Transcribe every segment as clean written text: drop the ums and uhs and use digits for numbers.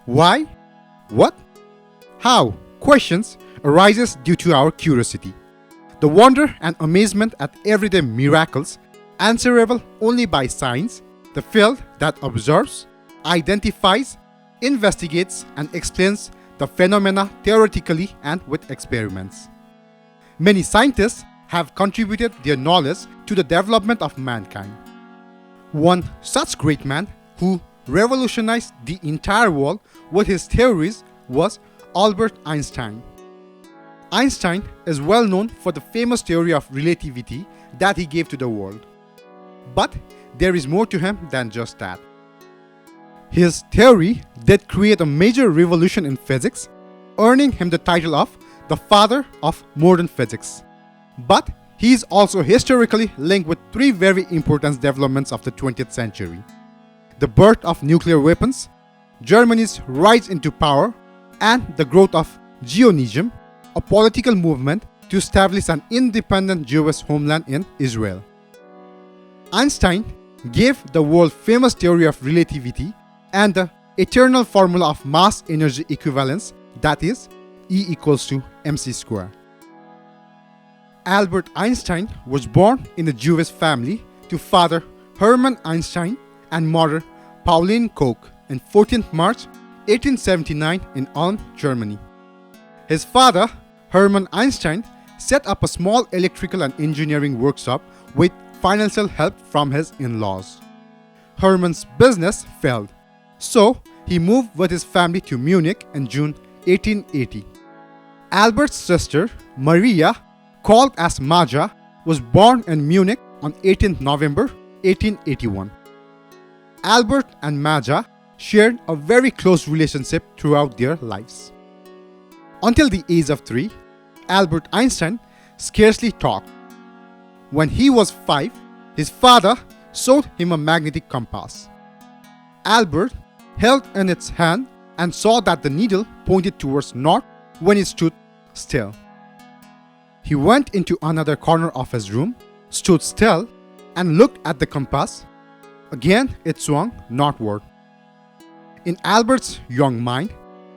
Why? What? How? Questions arises due to our curiosity. The wonder and amazement at everyday miracles, answerable only by science, the field that observes, identifies, investigates, and explains the phenomena theoretically and with experiments. Many scientists have contributed their knowledge to the development of mankind. One such great man who revolutionized the entire world with his theories was Albert Einstein. Einstein is well known for the famous theory of relativity that he gave to the world. But there is more to him than just that. His theory did create a major revolution in physics, earning him the title of the father of modern physics. But he is also historically linked with three very important developments of the 20th century: the birth of nuclear weapons, Germany's rise into power, and the growth of Zionism, a political movement to establish an independent Jewish homeland in Israel. Einstein gave the world-famous theory of relativity and the eternal formula of mass-energy equivalence, that is, E equals to mc square. Albert Einstein was born in a Jewish family to father Hermann Einstein and mother Pauline Koch on 14th March 1879 in Ulm, Germany. His father, Hermann Einstein, set up a small electrical and engineering workshop with financial help from his in-laws. Hermann's business failed, so he moved with his family to Munich in June 1880. Albert's sister, Maria, called as Maja, was born in Munich on 18 November 1881. Albert and Maja shared a very close relationship throughout their lives. Until the age of 3, Albert Einstein scarcely talked. When he was 5, his father showed him a magnetic compass. Albert held in its hand and saw that the needle pointed towards north when he stood still. He went into another corner of his room, stood still, and looked at the compass. Again, it swung northward. In Albert's young mind,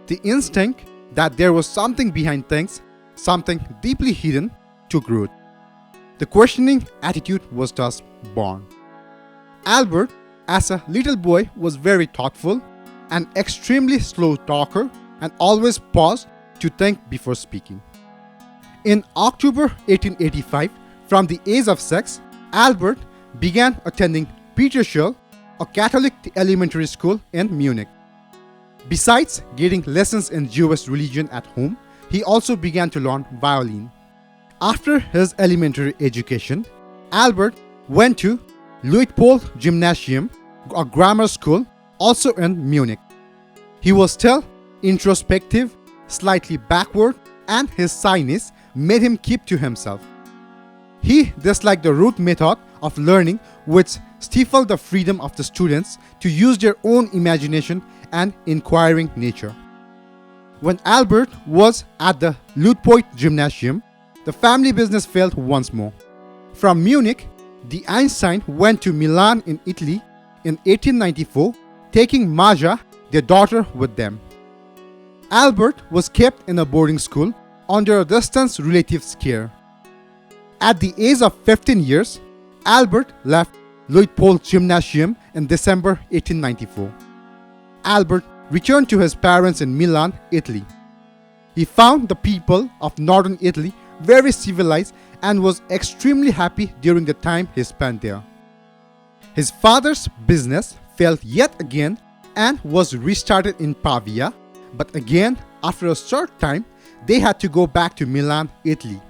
the instinct that there was something behind things, something deeply hidden, took root. The questioning attitude was thus born. Albert, as a little boy, was very thoughtful, an extremely slow talker, and always paused to think before speaking. In October 1885, from the age of 6, Albert began attending Peterschule, a Catholic elementary school in Munich. Besides getting lessons in Jewish religion at home, he also began to learn violin. After his elementary education, Albert went to Luitpold Gymnasium, a grammar school also in Munich. He was still introspective, slightly backward, and his shyness made him keep to himself. He disliked the rote method of learning which stifled the freedom of the students to use their own imagination and inquiring nature. When Albert was at the Luitpold Gymnasium, the family business failed once more. From Munich, the Einstein went to Milan in Italy in 1894, taking Maja, their daughter, with them. Albert was kept in a boarding school under a distant relative's care. At the age of 15 years, Albert left Luitpold Gymnasium in December 1894. Albert returned to his parents in Milan, Italy. He found the people of northern Italy very civilized and was extremely happy during the time he spent there. His father's business failed yet again and was restarted in Pavia, but again, after a short time, they had to go back to Milan, Italy.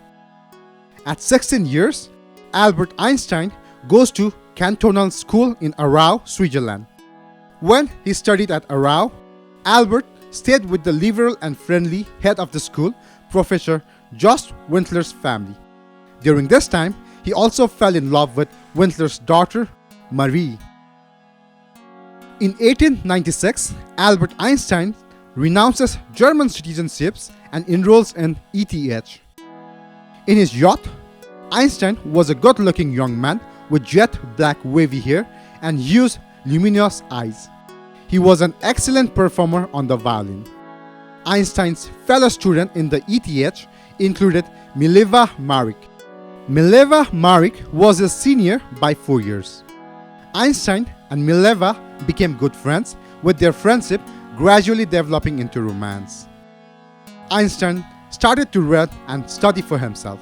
At 16 years, Albert Einstein goes to cantonal school in Aarau, Switzerland. When he studied at Aarau, Albert stayed with the liberal and friendly head of the school, Professor Jost Windler's family. During this time, he also fell in love with Windler's daughter, Marie. In 1896, Albert Einstein renounces German citizenships and enrolls in ETH. In his youth, Einstein was a good-looking young man with jet black wavy hair and huge luminous eyes. He was an excellent performer on the violin. Einstein's fellow student in the ETH included Mileva Maric. Mileva Maric was his senior by 4 years. Einstein and Mileva became good friends, with their friendship gradually developing into romance. Einstein started to read and study for himself.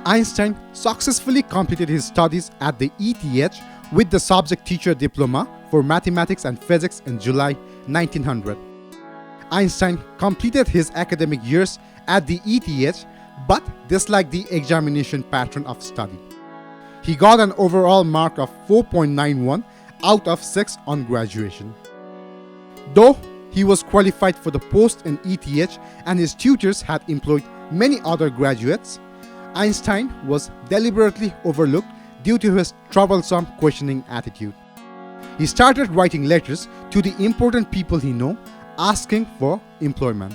Einstein successfully completed his studies at the ETH with the subject teacher diploma for mathematics and physics in July 1900. Einstein completed his academic years at the ETH but disliked the examination pattern of study. He got an overall mark of 4.91 out of 6 on graduation. Though he was qualified for the post in ETH and his tutors had employed many other graduates, Einstein was deliberately overlooked due to his troublesome questioning attitude. He started writing letters to the important people he knew, asking for employment.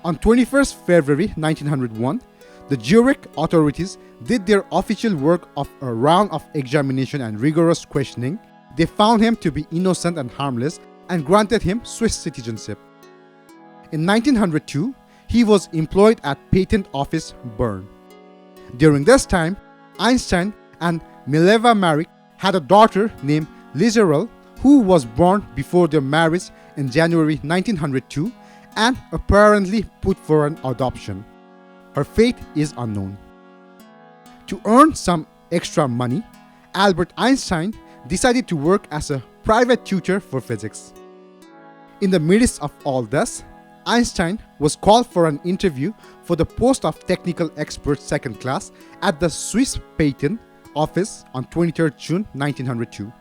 On 21st February 1901, the Zurich authorities did their official work of a round of examination and rigorous questioning. They found him to be innocent and harmless and granted him Swiss citizenship. In 1902, he was employed at Patent Office, Bern. During this time, Einstein and Mileva Maric had a daughter named Lizerel, who was born before their marriage in January 1902 and apparently put for an adoption. Her fate is unknown. To earn some extra money, Albert Einstein decided to work as a private tutor for physics. In the midst of all this, Einstein was called for an interview for the post of technical expert second class at the Swiss Patent Office on 23 June 1902.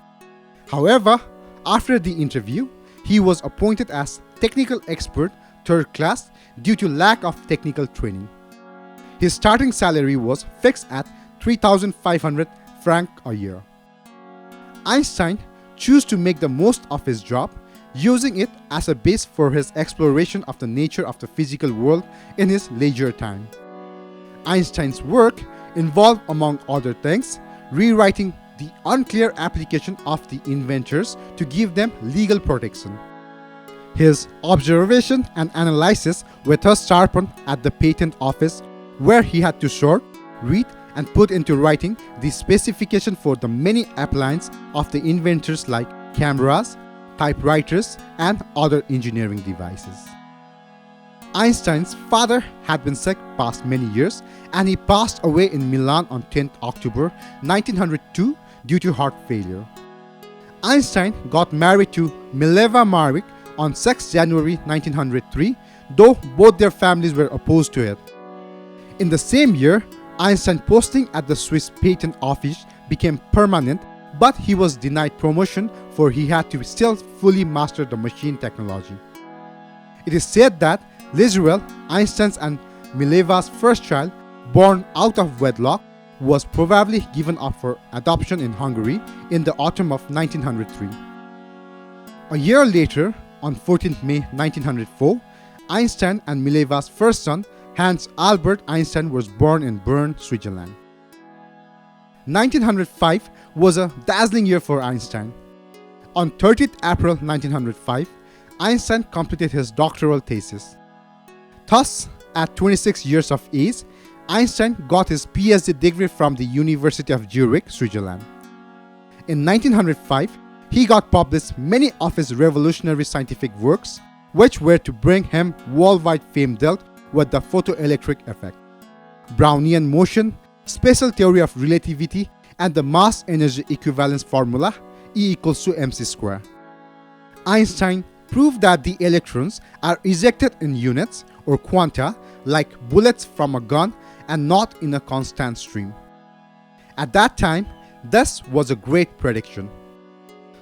However, after the interview, he was appointed as technical expert third class due to lack of technical training. His starting salary was fixed at 3,500 francs a year. Einstein chose to make the most of his job, using it as a base for his exploration of the nature of the physical world in his leisure time. Einstein's work involved, among other things, rewriting the unclear application of the inventors to give them legal protection. His observation and analysis were thus sharpened at the patent office, where he had to sort, read, and put into writing the specification for the many appliances of the inventors like cameras, typewriters, and other engineering devices. Einstein's father had been sick past many years, and he passed away in Milan on 10th October 1902 due to heart failure. Einstein got married to Mileva Maric on 6 January 1903, though both their families were opposed to it. In the same year, Einstein's posting at the Swiss Patent Office became permanent, but he was denied promotion for he had to still fully master the machine technology. It is said that Lizerel, Einstein's and Mileva's first child, born out of wedlock, was probably given up for adoption in Hungary in the autumn of 1903. A year later, on 14 May 1904, Einstein and Mileva's first son, Hans Albert Einstein, was born in Bern, Switzerland. 1905 was a dazzling year for Einstein. On 30th April 1905, Einstein completed his doctoral thesis. Thus, at 26 years of age, Einstein got his PhD degree from the University of Zurich, Switzerland. In 1905, he got published many of his revolutionary scientific works, which were to bring him worldwide fame dealt with the photoelectric effect, Brownian motion, special theory of relativity, and the mass-energy equivalence formula E=mc². Einstein proved that the electrons are ejected in units or quanta like bullets from a gun and not in a constant stream. At that time, this was a great prediction.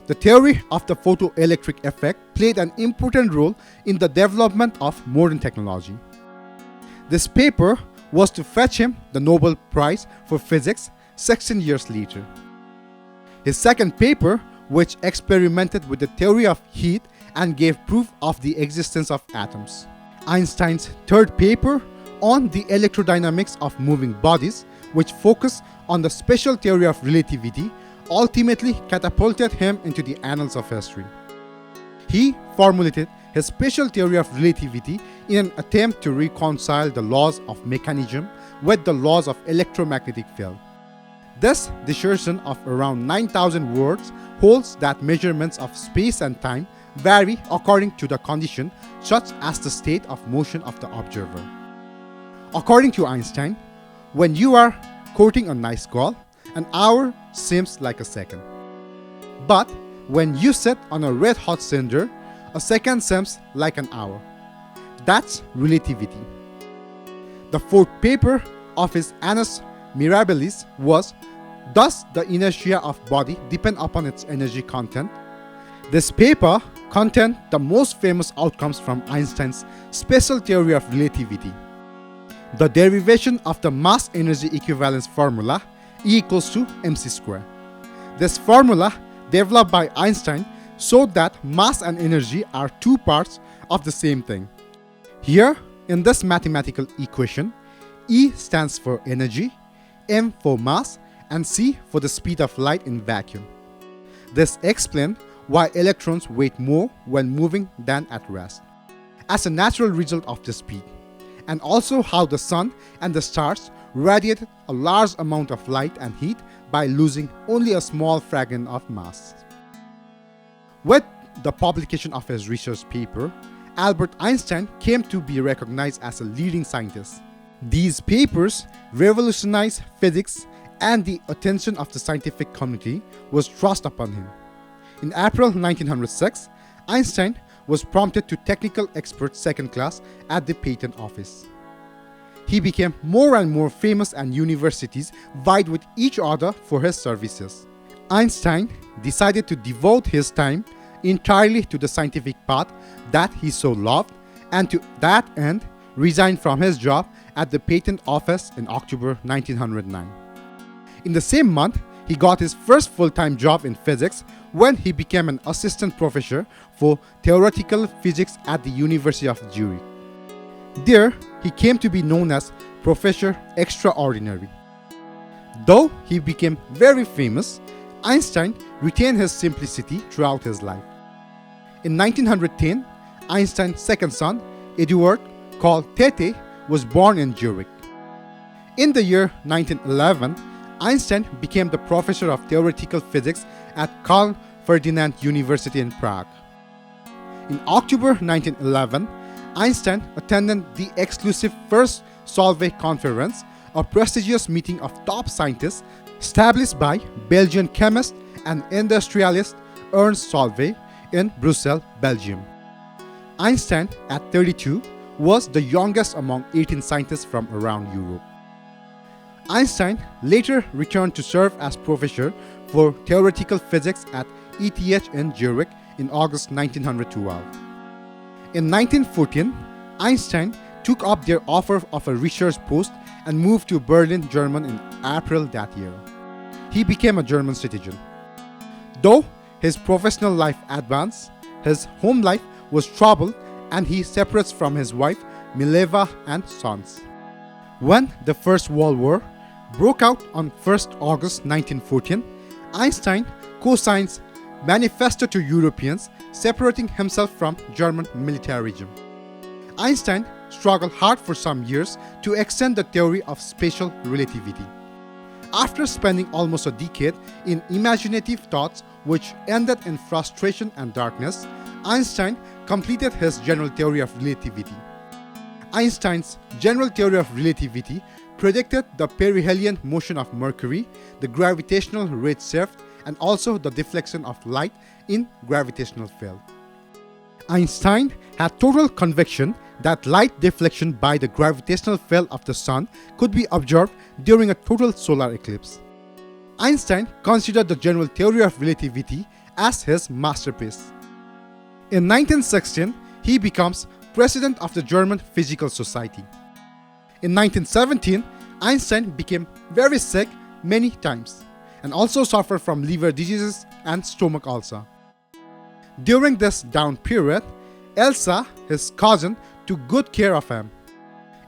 The theory of the photoelectric effect played an important role in the development of modern technology. This paper was to fetch him the Nobel Prize for Physics 16 years later. His second paper, which experimented with the theory of heat and gave proof of the existence of atoms. Einstein's third paper on the electrodynamics of moving bodies, which focused on the special theory of relativity, ultimately catapulted him into the annals of history. He formulated his special theory of relativity in an attempt to reconcile the laws of mechanism with the laws of electromagnetic field. This dissertation of around 9,000 words holds that measurements of space and time vary according to the condition, such as the state of motion of the observer. According to Einstein, when you are courting a nice girl, an hour seems like a second. But when you sit on a red-hot cinder, a second seems like an hour. That's relativity. The fourth paper of his annus mirabilis was, does the inertia of body depend upon its energy content? This paper contained the most famous outcomes from Einstein's special theory of relativity. The derivation of the mass-energy equivalence formula E equals to mc square. This formula, developed by Einstein, showed that mass and energy are two parts of the same thing. Here, in this mathematical equation, E stands for energy, m for mass, and c for the speed of light in vacuum. This explains why electrons weight more when moving than at rest, as a natural result of the speed, and also how the sun and the stars radiated a large amount of light and heat by losing only a small fragment of mass. With the publication of his research paper, Albert Einstein came to be recognized as a leading scientist. These papers revolutionized physics, and the attention of the scientific community was thrust upon him. In April 1906, Einstein was promoted to technical expert second class at the patent office. He became more and more famous, and universities vied with each other for his services. Einstein decided to devote his time entirely to the scientific path that he so loved, and to that end resigned from his job at the patent office in October 1909. In the same month, he got his first full-time job in physics when he became an assistant professor for theoretical physics at the University of Zurich. There, he came to be known as Professor Extraordinary. Though he became very famous, Einstein retained his simplicity throughout his life. In 1910, Einstein's second son, Eduard, called Tete, was born in Zurich. In the year 1911, Einstein became the professor of theoretical physics at Karl Ferdinand University in Prague. In October 1911, Einstein attended the exclusive First Solvay Conference, a prestigious meeting of top scientists established by Belgian chemist and industrialist Ernst Solvay in Brussels, Belgium. Einstein, at 32, was the youngest among 18 scientists from around Europe. Einstein later returned to serve as professor for theoretical physics at ETH in Zurich in August 1912. In 1914, Einstein took up their offer of a research post and moved to Berlin, Germany in April that year. He became a German citizen. Though his professional life advanced, his home life was troubled, and he separates from his wife, Mileva, and sons. When the First World War broke out on 1st August 1914, Einstein co-signs Manifesto to Europeans, separating himself from German militarism. Einstein struggled hard for some years to extend the theory of special relativity. After spending almost a decade in imaginative thoughts which ended in frustration and darkness, Einstein completed his general theory of relativity. Einstein's general theory of relativity predicted the perihelion motion of Mercury, the gravitational redshift, and also the deflection of light in gravitational field. Einstein had total conviction that light deflection by the gravitational field of the sun could be observed during a total solar eclipse. Einstein considered the general theory of relativity as his masterpiece. In 1916, he becomes president of the German Physical Society. In 1917, Einstein became very sick many times and also suffered from liver diseases and stomach ulcer. During this down period, Elsa, his cousin, took good care of him.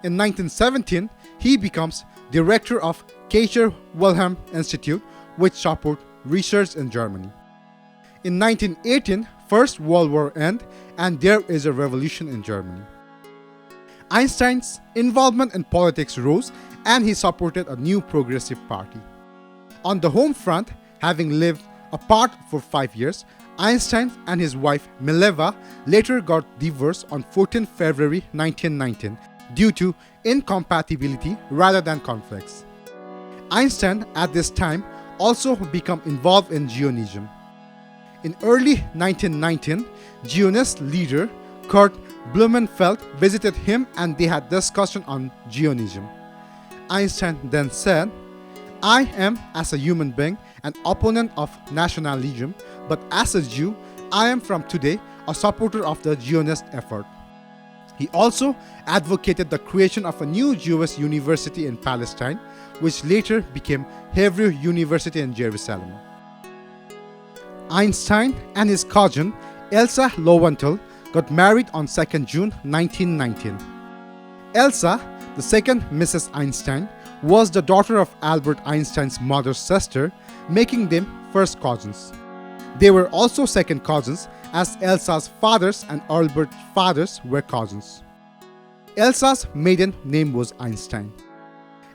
In 1917, he becomes director of Kaiser Wilhelm Institute, which supports research in Germany. In 1918, First World War ends and there is a revolution in Germany. Einstein's involvement in politics rose and he supported a new progressive party. On the home front, having lived apart for 5 years, Einstein and his wife Mileva later got divorced on 14 February 1919 due to incompatibility rather than conflicts. Einstein at this time also became involved in Zionism. In early 1919, Zionist leader Kurt Blumenfeld visited him and they had discussion on Zionism. Einstein then said, "I am, as a human being, an opponent of nationalism, but as a Jew, I am from today a supporter of the Zionist effort." He also advocated the creation of a new Jewish university in Palestine, which later became Hebrew University in Jerusalem. Einstein and his cousin Elsa Lowenthal got married on 2nd June 1919. Elsa, the second Mrs. Einstein, was the daughter of Albert Einstein's mother's sister, making them first cousins. They were also second cousins as Elsa's fathers and Albert's fathers were cousins. Elsa's maiden name was Einstein.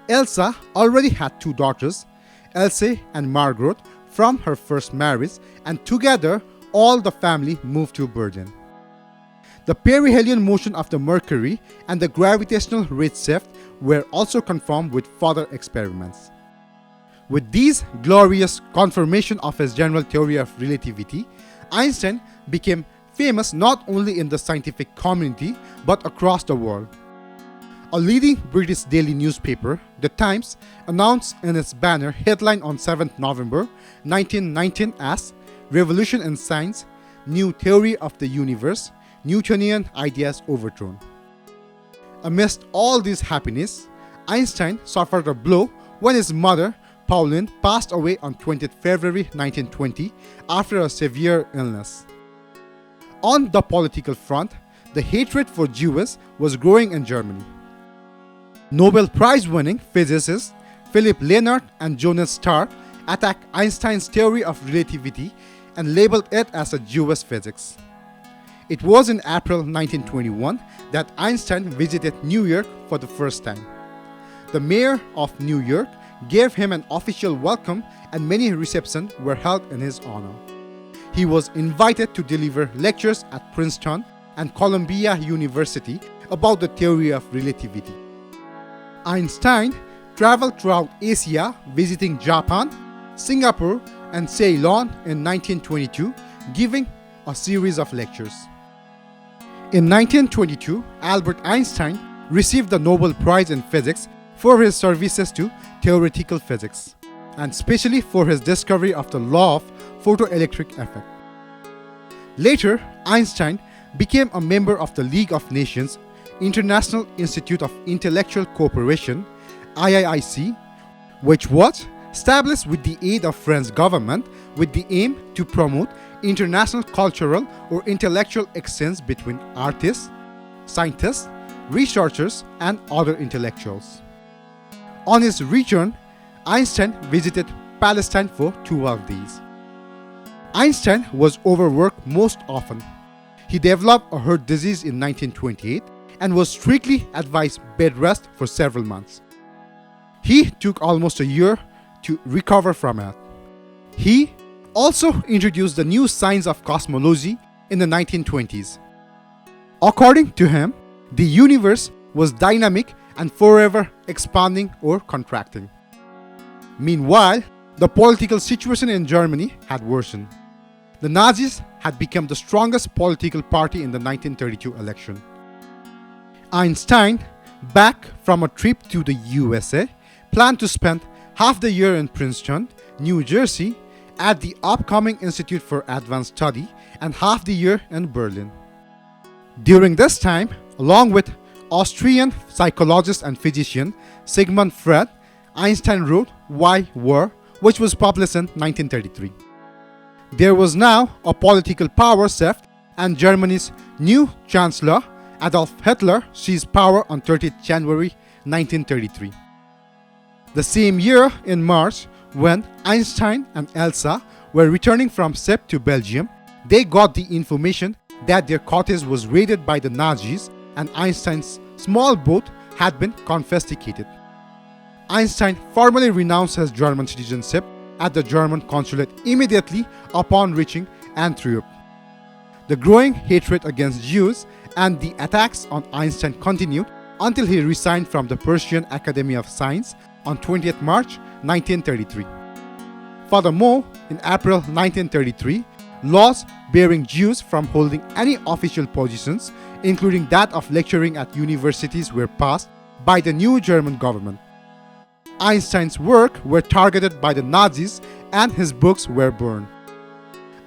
Elsa already had 2 daughters, Else and Margaret, from her first marriage, and together all the family moved to Berlin. The perihelion motion of the Mercury and the gravitational redshift were also confirmed with further experiments. With these glorious confirmation of his general theory of relativity, Einstein became famous not only in the scientific community but across the world. A leading British daily newspaper, The Times, announced in its banner headline on 7th November 1919 as "Revolution in Science, New Theory of the Universe, Newtonian Ideas Overthrown." Amidst all this happiness, Einstein suffered a blow when his mother, Pauline, passed away on 20th February 1920 after a severe illness. On the political front, the hatred for Jews was growing in Germany. Nobel Prize-winning physicists Philip Lenard and Jonas Stark attacked Einstein's theory of relativity and labeled it as a Jewish physics. It was in April 1921 that Einstein visited New York for the first time. The mayor of New York gave him an official welcome and many receptions were held in his honor. He was invited to deliver lectures at Princeton and Columbia University about the theory of relativity. Einstein traveled throughout Asia, visiting Japan, Singapore, and Ceylon in 1922, giving a series of lectures. In 1922, Albert Einstein received the Nobel Prize in Physics for his services to theoretical physics, and especially for his discovery of the law of photoelectric effect. Later, Einstein became a member of the League of Nations International Institute of Intellectual Cooperation, IIIC, which was established with the aid of French government with the aim to promote international cultural or intellectual exchange between artists, scientists, researchers, and other intellectuals. On his return, Einstein visited Palestine for 12 days. Einstein was overworked most often. He developed a heart disease in 1928 and was strictly advised bed rest for several months. He took almost a year to recover from it. He also introduced the new science of cosmology in the 1920s. According to him, the universe was dynamic and forever expanding or contracting. Meanwhile, the political situation in Germany had worsened. The Nazis had become the strongest political party in the 1932 election. Einstein, back from a trip to the USA, planned to spend half the year in Princeton, New Jersey, at the upcoming Institute for Advanced Study, and half the year in Berlin. During this time, along with Austrian psychologist and physician Sigmund Freud, Einstein wrote Why War, which was published in 1933. There was now a political power shift, and Germany's new Chancellor, Adolf Hitler, seized power on 30th January 1933. The same year, in March, when Einstein and Elsa were returning from ship to Belgium, they got the information that their cottage was raided by the Nazis and Einstein's small boat had been confiscated. Einstein formally renounced his German citizenship at the German consulate immediately upon reaching Antwerp. The growing hatred against Jews and the attacks on Einstein continued until he resigned from the Prussian Academy of Science on 20th March 1933. Furthermore, in April 1933, laws barring Jews from holding any official positions, including that of lecturing at universities, were passed by the new German government. Einstein's work were targeted by the Nazis and his books were burned.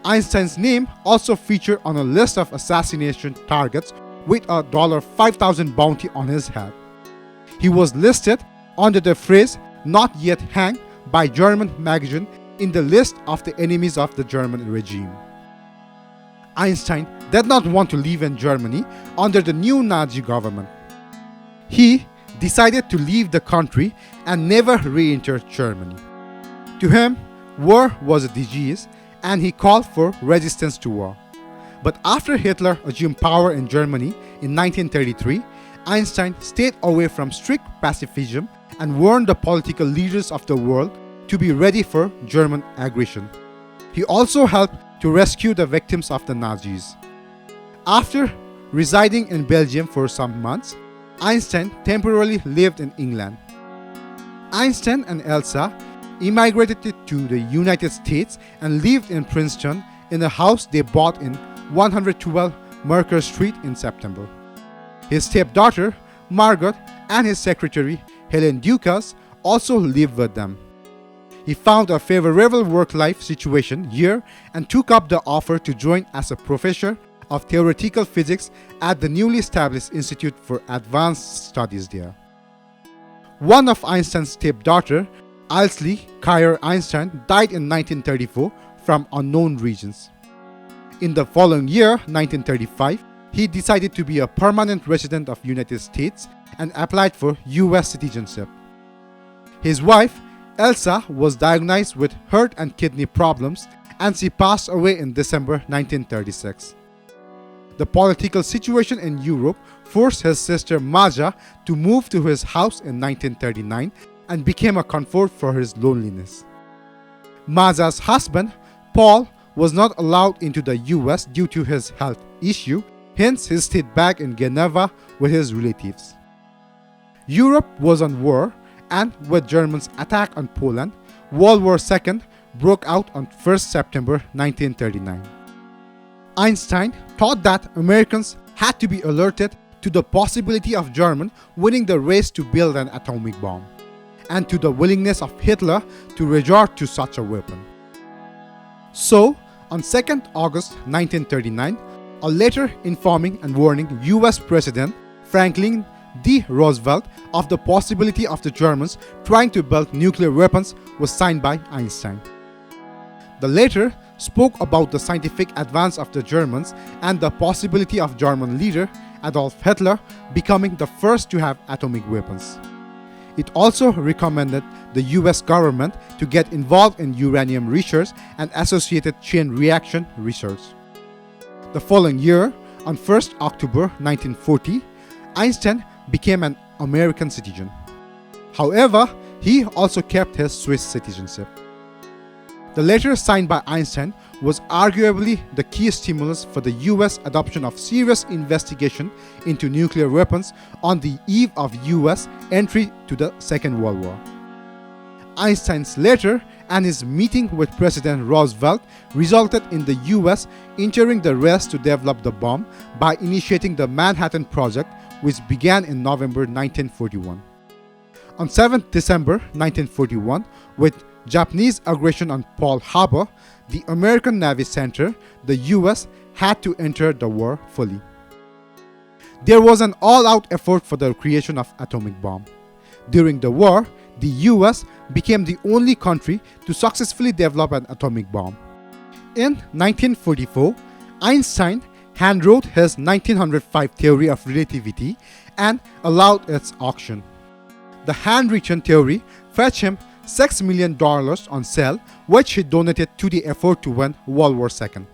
Einstein's name also featured on a list of assassination targets with a $5,000 bounty on his head. He was listed under the phrase "not yet hanged" by German magazine in the list of the enemies of the German regime. Einstein did not want to live in Germany under the new Nazi government. He decided to leave the country and never re-enter Germany. To him, war was a disease and he called for resistance to war. But after Hitler assumed power in Germany in 1933, Einstein stayed away from strict pacifism and warned the political leaders of the world to be ready for German aggression. He also helped to rescue the victims of the Nazis. After residing in Belgium for some months, Einstein temporarily lived in England. Einstein and Elsa immigrated to the United States and lived in Princeton in a house they bought in 112 Mercer Street in September. His stepdaughter, Margot, and his secretary, Helen Dukas, also lived with them. He found a favorable work-life situation here and took up the offer to join as a professor of theoretical physics at the newly established Institute for Advanced Studies there. One of Einstein's stepdaughter, Ilse Kyer Einstein, died in 1934 from unknown reasons. In the following year, 1935, he decided to be a permanent resident of United States and applied for US citizenship. His wife, Elsa, was diagnosed with heart and kidney problems and she passed away in December 1936. The political situation in Europe forced his sister Maja to move to his house in 1939 and became a comfort for his loneliness. Maja's husband, Paul, was not allowed into the US due to his health issue, hence he stayed back in Geneva with his relatives. Europe was on war, and with Germans' attack on Poland, World War II broke out on 1st September 1939. Einstein thought that Americans had to be alerted to the possibility of Germans winning the race to build an atomic bomb, and to the willingness of Hitler to resort to such a weapon. So, on 2nd August 1939, a letter informing and warning US President Franklin D. Roosevelt of the possibility of the Germans trying to build nuclear weapons was signed by Einstein. The letter spoke about the scientific advance of the Germans and the possibility of German leader Adolf Hitler becoming the first to have atomic weapons. It also recommended the US government to get involved in uranium research and associated chain reaction research. The following year, on 1st October 1940, Einstein became an American citizen. However, he also kept his Swiss citizenship. The letter signed by Einstein was arguably the key stimulus for the US adoption of serious investigation into nuclear weapons on the eve of US entry to the Second World War. Einstein's letter and his meeting with President Roosevelt resulted in the US entering the race to develop the bomb by initiating the Manhattan Project, which began in November 1941. On 7th December 1941, with Japanese aggression on Pearl Harbor, the American Navy Center, the US had to enter the war fully. There was an all-out effort for the creation of atomic bomb. During the war, the US became the only country to successfully develop an atomic bomb. In 1944, Einstein handwrote his 1905 theory of relativity and allowed its auction. The handwritten theory fetched him $6 million on sale, which he donated to the effort to win World War II.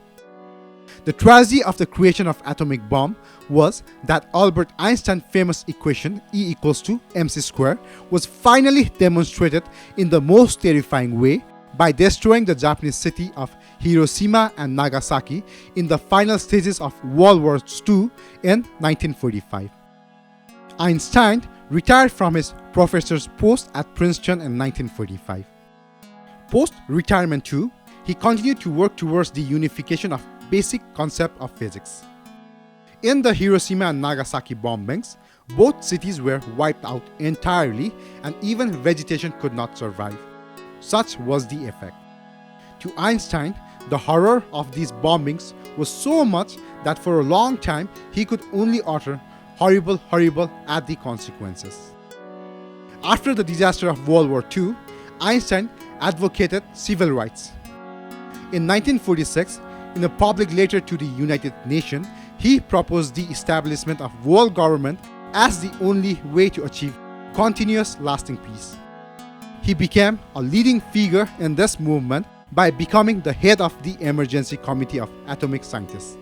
The tragedy of the creation of atomic bomb was that Albert Einstein's famous equation E equals to mc square was finally demonstrated in the most terrifying way by destroying the Japanese city of Hiroshima and Nagasaki in the final stages of World War II in 1945. Einstein retired from his professor's post at Princeton in 1945. Post-retirement too, he continued to work towards the unification of basic concept of physics. In the Hiroshima and Nagasaki bombings, both cities were wiped out entirely and even vegetation could not survive. Such was the effect. To Einstein, the horror of these bombings was so much that for a long time he could only utter horrible, horrible at the consequences. After the disaster of World War II, Einstein advocated civil rights. In 1946, in a public letter to the United Nations, he proposed the establishment of world government as the only way to achieve continuous lasting peace. He became a leading figure in this movement by becoming the head of the Emergency Committee of Atomic Scientists.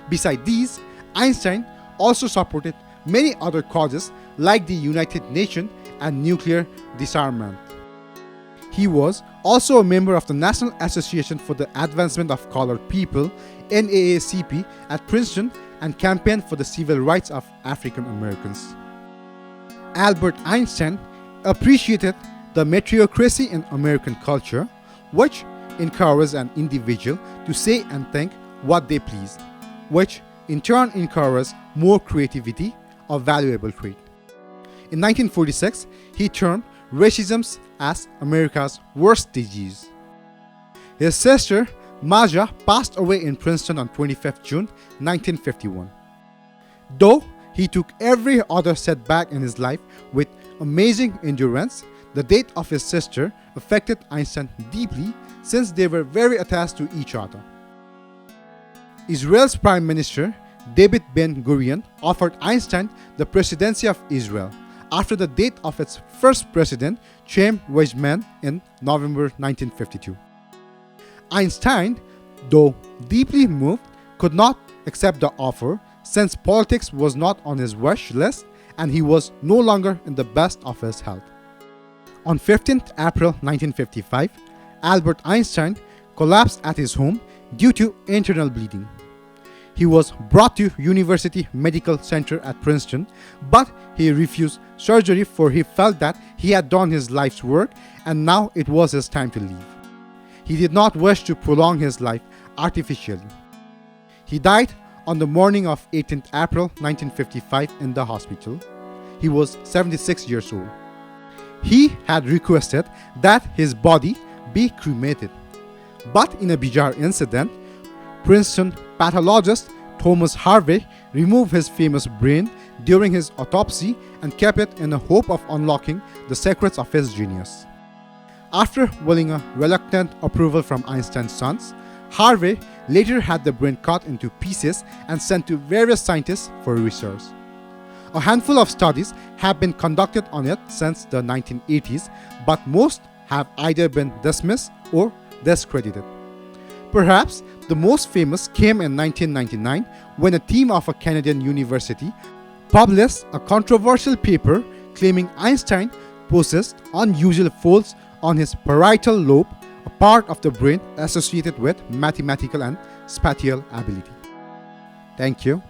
Besides these, Einstein also supported many other causes like the United Nations and nuclear disarmament. He was also a member of the National Association for the Advancement of Colored People, NAACP, at Princeton and campaigned for the civil rights of African Americans. Albert Einstein appreciated the meritocracy in American culture, which encouraged an individual to say and think what they please, which in turn encouraged more creativity, a valuable trait. In 1946, he termed racism as America's worst disease. His sister, Maja, passed away in Princeton on 25th June 1951. Though he took every other setback in his life with amazing endurance, the death of his sister affected Einstein deeply since they were very attached to each other. Israel's Prime Minister, David Ben-Gurion, offered Einstein the presidency of Israel after the death of its first president, Chaim Weizmann, in November 1952. Einstein, though deeply moved, could not accept the offer since politics was not on his wish list and he was no longer in the best of his health. On 15th April 1955, Albert Einstein collapsed at his home due to internal bleeding. He was brought to University Medical Center at Princeton, but he refused surgery for he felt that he had done his life's work and now it was his time to leave. He did not wish to prolong his life artificially. He died on the morning of 18th April 1955 in the hospital. He was 76 years old. He had requested that his body be cremated. But in a bizarre incident, Princeton pathologist Thomas Harvey removed his famous brain during his autopsy and kept it in the hope of unlocking the secrets of his genius. After winning a reluctant approval from Einstein's sons, Harvey later had the brain cut into pieces and sent to various scientists for research. A handful of studies have been conducted on it since the 1980s, but most have either been dismissed or discredited. Perhaps the most famous came in 1999 when a team of a Canadian university published a controversial paper claiming Einstein possessed unusual folds on his parietal lobe, a part of the brain associated with mathematical and spatial ability. Thank you.